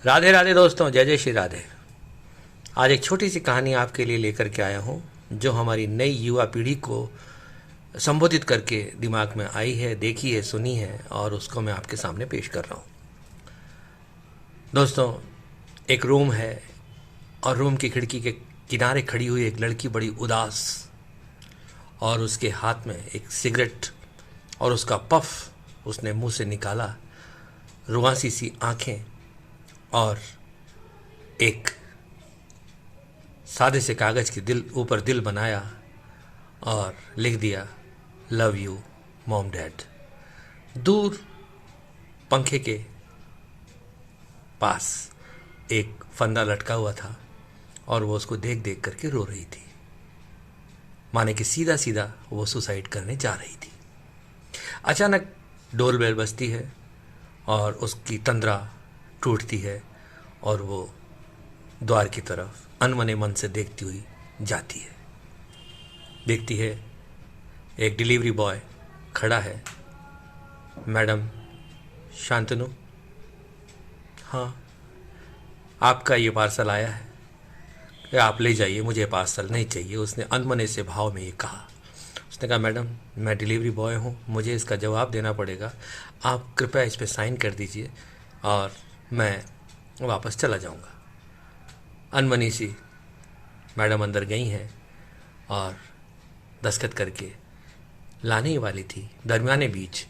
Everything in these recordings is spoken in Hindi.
राधे राधे दोस्तों, जय जय श्री राधे। आज एक छोटी सी कहानी आपके लिए लेकर के आया हूँ जो हमारी नई युवा पीढ़ी को संबोधित करके दिमाग में आई है, देखी है, सुनी है और उसको मैं आपके सामने पेश कर रहा हूँ। दोस्तों, एक रूम है और रूम की खिड़की के किनारे खड़ी हुई एक लड़की बड़ी उदास और उसके हाथ में एक सिगरेट और उसका पफ उसने मुंह से निकाला, रुआसी सी आंखें और एक सादे से कागज़ की दिल ऊपर दिल बनाया और लिख दिया, लव यू मॉम डैड। दूर पंखे के पास एक फंदा लटका हुआ था और वो उसको देख देख करके रो रही थी, माने कि सीधा सीधा वो सुसाइड करने जा रही थी। अचानक डोरबेल बजती है और उसकी तंद्रा टूटती है और वो द्वार की तरफ अनमने मन से देखती हुई जाती है। देखती है एक डिलीवरी बॉय खड़ा है। मैडम शांतनु, हाँ आपका ये पार्सल आया है, आप ले जाइए, मुझे पार्सल नहीं चाहिए। उसने अनमने से भाव में ये कहा। उसने कहा, मैडम मैं डिलीवरी बॉय हूँ, मुझे इसका जवाब देना पड़ेगा, आप कृपया इस पर साइन कर दीजिए और मैं वापस चला जाऊँगा। अनमनी सी मैडम अंदर गई हैं और दस्तखत करके लाने ही वाली थी। दरमियाने बीच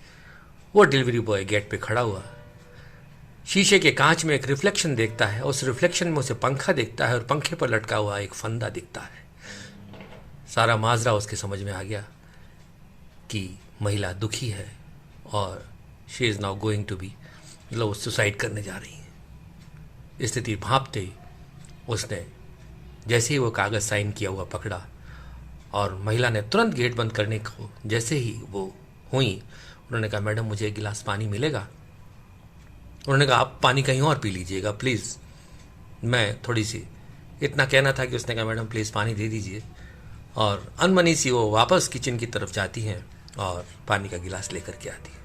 वो डिलीवरी बॉय गेट पे खड़ा हुआ शीशे के कांच में एक रिफ्लेक्शन देखता है। उस रिफ्लेक्शन में उसे पंखा दिखता है और पंखे पर लटका हुआ एक फंदा दिखता है। सारा माजरा उसके समझ में आ गया कि महिला दुखी है और she is now going to be, मतलब वो सुसाइड करने जा रही है। स्थिति भांपते ही उसने जैसे ही वो कागज़ साइन किया हुआ पकड़ा और महिला ने तुरंत गेट बंद करने को जैसे ही वो हुई, उन्होंने कहा, मैडम मुझे एक गिलास पानी मिलेगा? उन्होंने कहा, आप पानी कहीं और पी लीजिएगा प्लीज़, मैं थोड़ी सी, इतना कहना था कि उसने कहा, मैडम प्लीज़ पानी दे दीजिए। और अनमनी सी वो वापस किचन की तरफ जाती हैं और पानी का गिलास लेकर के आती है।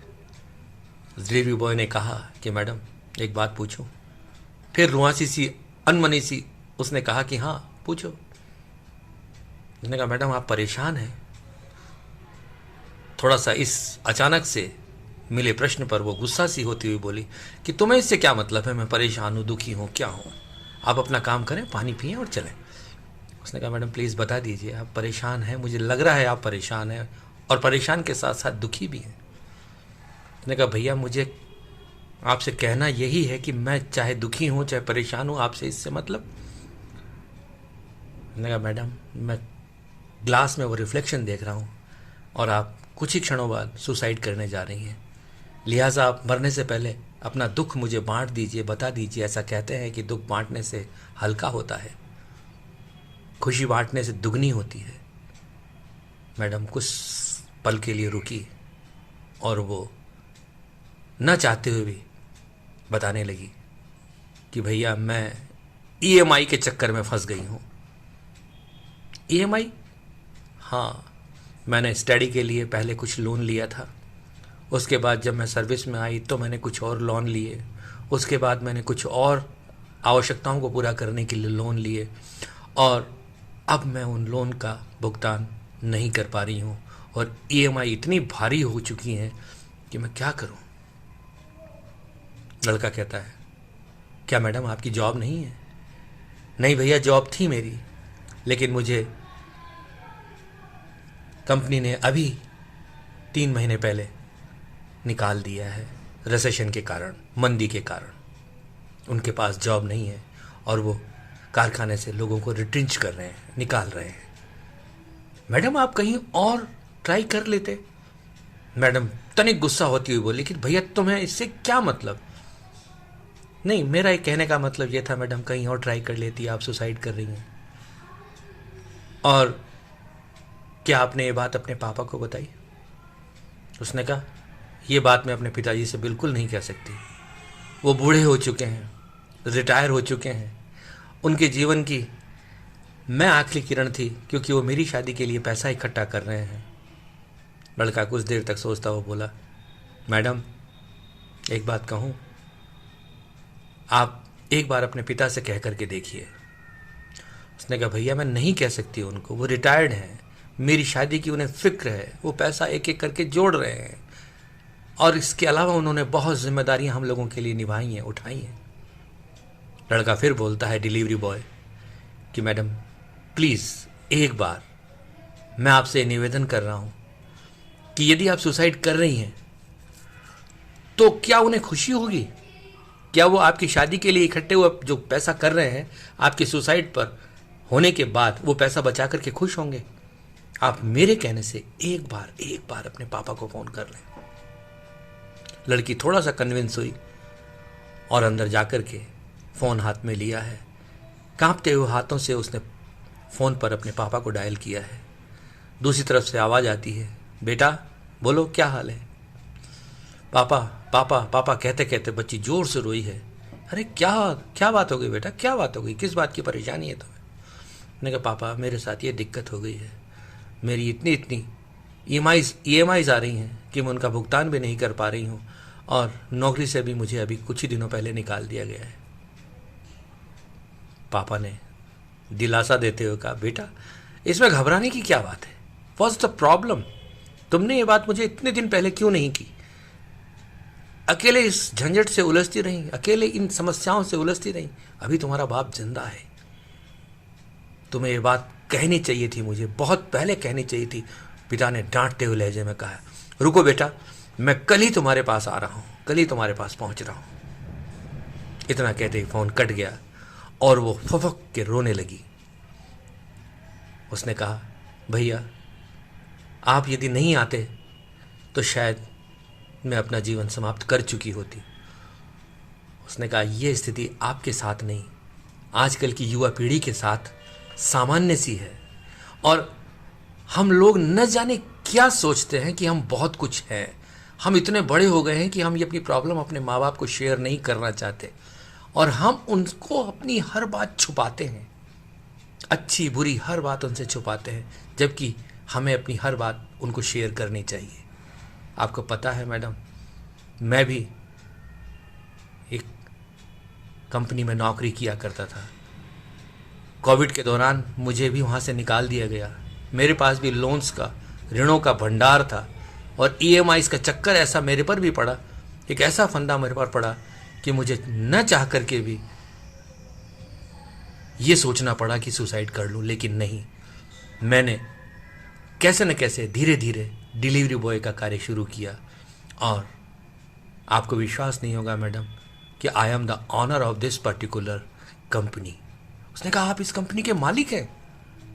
डिलीवरी बॉय ने कहा कि मैडम एक बात पूछूं? फिर रुआसी सी अनमनी सी उसने कहा कि हाँ पूछो। उसने कहा, मैडम आप परेशान हैं? थोड़ा सा इस अचानक से मिले प्रश्न पर वो गुस्सा सी होती हुई बोली कि तुम्हें इससे क्या मतलब है, मैं परेशान हूँ, दुखी हूँ, क्या हूँ? आप अपना काम करें, पानी पिएं और चलें। उसने कहा, मैडम प्लीज़ बता दीजिए आप परेशान हैं, मुझे लग रहा है आप परेशान हैं और परेशान के साथ साथ दुखी भी हैं। उसने कहा, भैया मुझे आपसे कहना यही है कि मैं चाहे दुखी हूँ चाहे परेशान हूँ, आपसे इससे मतलब। उसने कहा, मैडम मैं ग्लास में वो रिफ्लेक्शन देख रहा हूँ और आप कुछ ही क्षणों बाद सुसाइड करने जा रही हैं, लिहाजा आप मरने से पहले अपना दुख मुझे बांट दीजिए, बता दीजिए। ऐसा कहते हैं कि दुख बांटने से हल्का होता है, खुशी बांटने से दुगनी होती है। मैडम कुछ पल के लिए रुकी और वो न चाहते हुए भी बताने लगी कि भैया मैं ईएमआई के चक्कर में फंस गई हूँ। ईएमआई? हाँ, मैंने स्टडी के लिए पहले कुछ लोन लिया था, उसके बाद जब मैं सर्विस में आई तो मैंने कुछ और लोन लिए, उसके बाद मैंने कुछ और आवश्यकताओं को पूरा करने के लिए लोन लिए और अब मैं उन लोन का भुगतान नहीं कर पा रही हूँ और ईएमआई इतनी भारी हो चुकी हैं कि मैं क्या करूँ। लड़का कहता है, क्या मैडम आपकी जॉब नहीं है? नहीं भैया, जॉब थी मेरी, लेकिन मुझे कंपनी ने अभी 3 महीने पहले निकाल दिया है, रिसेशन के कारण, मंदी के कारण। उनके पास जॉब नहीं है और वो कारखाने से लोगों को रिट्रेंच कर रहे हैं, निकाल रहे हैं। मैडम आप कहीं और ट्राई कर लेते। मैडम तनिक गुस्सा होती हुई बोली कि भैया तुम्हें इससे क्या मतलब? नहीं, मेरा एक कहने का मतलब ये था मैडम, कहीं और ट्राई कर लेती, आप सुसाइड कर रही हैं। और क्या आपने ये बात अपने पापा को बताई? उसने कहा, ये बात मैं अपने पिताजी से बिल्कुल नहीं कह सकती, वो बूढ़े हो चुके हैं, रिटायर हो चुके हैं, उनके जीवन की मैं आखिरी किरण थी क्योंकि वो मेरी शादी के लिए पैसा इकट्ठा कर रहे हैं। लड़का कुछ देर तक सोचता हुआ बोला, मैडम एक बात कहूँ, आप एक बार अपने पिता से कह करके देखिए। उसने कहा भैया मैं नहीं कह सकती उनको, वो रिटायर्ड हैं, मेरी शादी की उन्हें फिक्र है, वो पैसा एक एक करके जोड़ रहे हैं और इसके अलावा उन्होंने बहुत जिम्मेदारियां हम लोगों के लिए निभाई हैं, उठाई हैं। लड़का फिर बोलता है डिलीवरी बॉय कि मैडम प्लीज़ एक बार मैं आपसे निवेदन कर रहा हूं कि यदि आप सुसाइड कर रही हैं तो क्या उन्हें खुशी होगी? क्या वो आपकी शादी के लिए इकट्ठे हुए जो पैसा कर रहे हैं आपके सुसाइड पर होने के बाद वो पैसा बचा करके खुश होंगे? आप मेरे कहने से एक बार अपने पापा को फोन कर लें। लड़की थोड़ा सा कन्विंस हुई और अंदर जाकर के फोन हाथ में लिया है। कांपते हुए हाथों से उसने फोन पर अपने पापा को डायल किया है। दूसरी तरफ से आवाज आती है, बेटा बोलो क्या हाल है? पापा पापा पापा कहते कहते बच्ची जोर से रोई है। अरे क्या क्या बात हो गई बेटा, क्या बात हो गई, किस बात की परेशानी है तुम्हें? मैंने कहा पापा मेरे साथ ये दिक्कत हो गई है, मेरी इतनी ईएमआईज आ रही हैं कि मैं उनका भुगतान भी नहीं कर पा रही हूँ और नौकरी से भी मुझे अभी कुछ ही दिनों पहले निकाल दिया गया है। पापा ने दिलासा देते हुए कहा बेटा इसमें घबराने की क्या बात है, व्हाट्स द प्रॉब्लम? तुमने ये बात मुझे इतने दिन पहले क्यों नहीं की? अकेले इस झंझट से उलझती रही, अकेले इन समस्याओं से उलझती रही। अभी तुम्हारा बाप जिंदा है, तुम्हें ये बात कहनी चाहिए थी, मुझे बहुत पहले कहनी चाहिए थी। पिता ने डांटते हुए लहजे में कहा, रुको बेटा मैं कल ही तुम्हारे पास आ रहा हूं, कल ही तुम्हारे पास पहुंच रहा हूं। इतना कहते ही फोन कट गया और वो फफक के रोने लगी। उसने कहा भैया आप यदि नहीं आते तो शायद मैं अपना जीवन समाप्त कर चुकी होती। उसने कहा यह स्थिति आपके साथ नहीं, आजकल की युवा पीढ़ी के साथ सामान्य सी है और हम लोग न जाने क्या सोचते हैं कि हम बहुत कुछ हैं, हम इतने बड़े हो गए हैं कि हम ये अपनी प्रॉब्लम अपने माँ बाप को शेयर नहीं करना चाहते और हम उनको अपनी हर बात छुपाते हैं, अच्छी बुरी हर बात उनसे छुपाते हैं, जबकि हमें अपनी हर बात उनको शेयर करनी चाहिए। आपको पता है मैडम, मैं भी एक कंपनी में नौकरी किया करता था। कोविड के दौरान मुझे भी वहाँ से निकाल दिया गया। मेरे पास भी लोन्स का, ऋणों का भंडार था और ईएमआईज का चक्कर ऐसा मेरे पर भी पड़ा, एक ऐसा फंदा मेरे पर पड़ा कि मुझे न चाह करके भी ये सोचना पड़ा कि सुसाइड कर लूँ। लेकिन नहीं, मैंने कैसे न कैसे धीरे धीरे डिलीवरी बॉय का कार्य शुरू किया और आपको विश्वास नहीं होगा मैडम कि I am the owner of this particular company. उसने कहा आप इस कंपनी के मालिक हैं?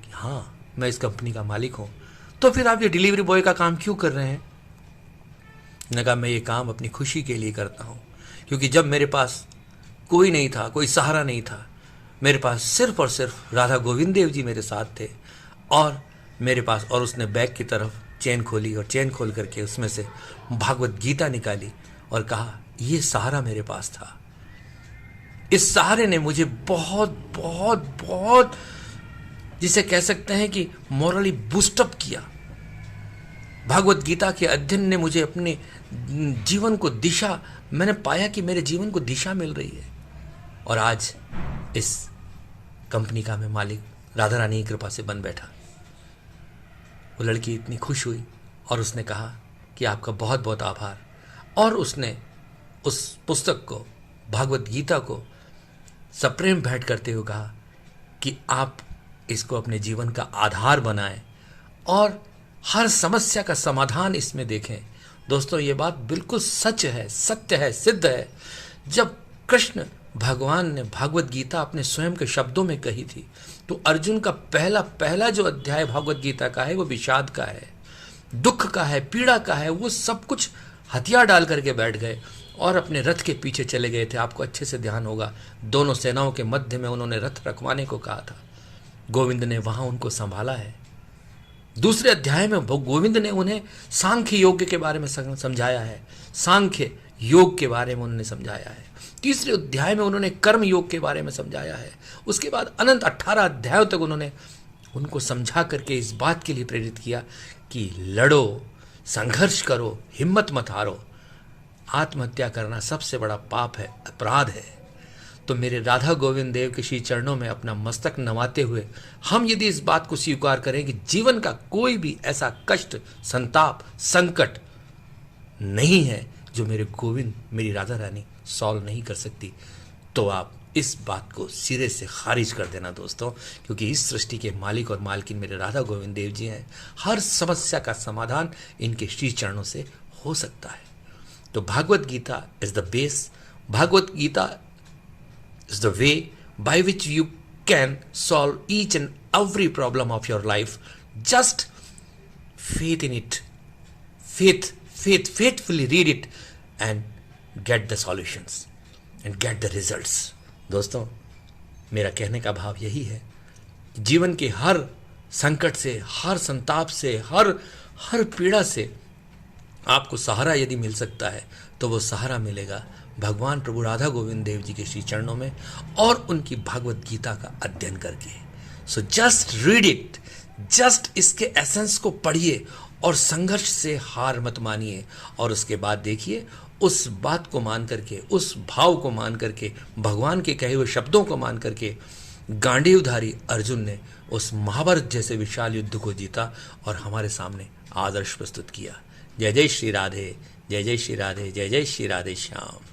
कि हाँ मैं इस कंपनी का मालिक हूँ। तो फिर आप ये डिलीवरी बॉय का काम क्यों कर रहे हैं? मैंने कहा मैं ये काम अपनी खुशी के लिए करता हूँ, क्योंकि जब मेरे पास कोई नहीं था, कोई सहारा नहीं था, मेरे पास सिर्फ और सिर्फ राधा गोविंद देव जी मेरे साथ थे और मेरे पास, और उसने बैग की तरफ चेन खोली और चेन खोल करके उसमें से भागवत गीता निकाली और कहा ये सहारा मेरे पास था। इस सहारे ने मुझे बहुत बहुत बहुत जिसे कह सकते हैं कि मॉरली बूस्टअप किया। भागवत गीता के अध्ययन ने मुझे अपने जीवन को दिशा, मैंने पाया कि मेरे जीवन को दिशा मिल रही है और आज इस कंपनी का मैं मालिक राधा रानी की कृपा से बन बैठा। वो लड़की इतनी खुश हुई और उसने कहा कि आपका बहुत बहुत आभार, और उसने उस पुस्तक को, भागवत गीता को सप्रेम भेंट करते हुए कहा कि आप इसको अपने जीवन का आधार बनाएं और हर समस्या का समाधान इसमें देखें। दोस्तों ये बात बिल्कुल सच है, सत्य है, सिद्ध है। जब कृष्ण भगवान ने भागवत गीता अपने स्वयं के शब्दों में कही थी तो अर्जुन का पहला जो अध्याय भागवत गीता का है वो विषाद का है, दुख का है, पीड़ा का है। वो सब कुछ हथियार डाल करके बैठ गए और अपने रथ के पीछे चले गए थे। आपको अच्छे से ध्यान होगा, दोनों सेनाओं के मध्य में उन्होंने रथ रखवाने को कहा था। गोविंद ने वहां उनको संभाला है। दूसरे अध्याय में गोविंद ने उन्हें सांख्य योग के बारे में समझाया है, सांख्य योग के बारे में उन्होंने समझाया है। तीसरे अध्याय में उन्होंने कर्म योग के बारे में समझाया है। उसके बाद अनंत 18 अध्यायों तक उन्होंने उनको समझा करके इस बात के लिए प्रेरित किया कि लड़ो, संघर्ष करो, हिम्मत मत हारो। आत्महत्या करना सबसे बड़ा पाप है, अपराध है। तो मेरे राधा गोविंद देव के श्री चरणों में अपना मस्तक नवाते हुए हम यदि इस बात को स्वीकार करें कि जीवन का कोई भी ऐसा कष्ट, संताप, संकट नहीं है जो मेरे गोविंद, मेरी राधा रानी सॉल्व नहीं कर सकती, तो आप इस बात को सिरे से खारिज कर देना दोस्तों, क्योंकि इस सृष्टि के मालिक और मालकिन मेरे राधा गोविंद देव जी हैं। हर समस्या का समाधान इनके श्री चरणों से हो सकता है। तो Bhagavad Gita is the base, Bhagavad Gita is the way by which you can solve each and every problem of your life. Just faith in it, faithfully read it and get the solutions and get the results। दोस्तों, मेरा कहने का भाव यही है कि जीवन के हर संकट से, हर संताप से, हर पीड़ा से आपको सहारा यदि मिल सकता है तो वो सहारा मिलेगा भगवान प्रभु राधा गोविंद देव जी के श्री चरणों में और उनकी भागवत गीता का अध्ययन करके। So just read it, just इसके एसेंस को पढ़िए और संघर्ष से हार मत मानिए, और उसके बाद देखिए उस बात को मान करके, उस भाव को मान करके, भगवान के कहे हुए शब्दों को मान करके गांडीवधारी अर्जुन ने उस महाभारत जैसे विशाल युद्ध को जीता और हमारे सामने आदर्श प्रस्तुत किया। जय जय श्री राधे, जय जय श्री राधे, जय जय श्री राधे श्याम।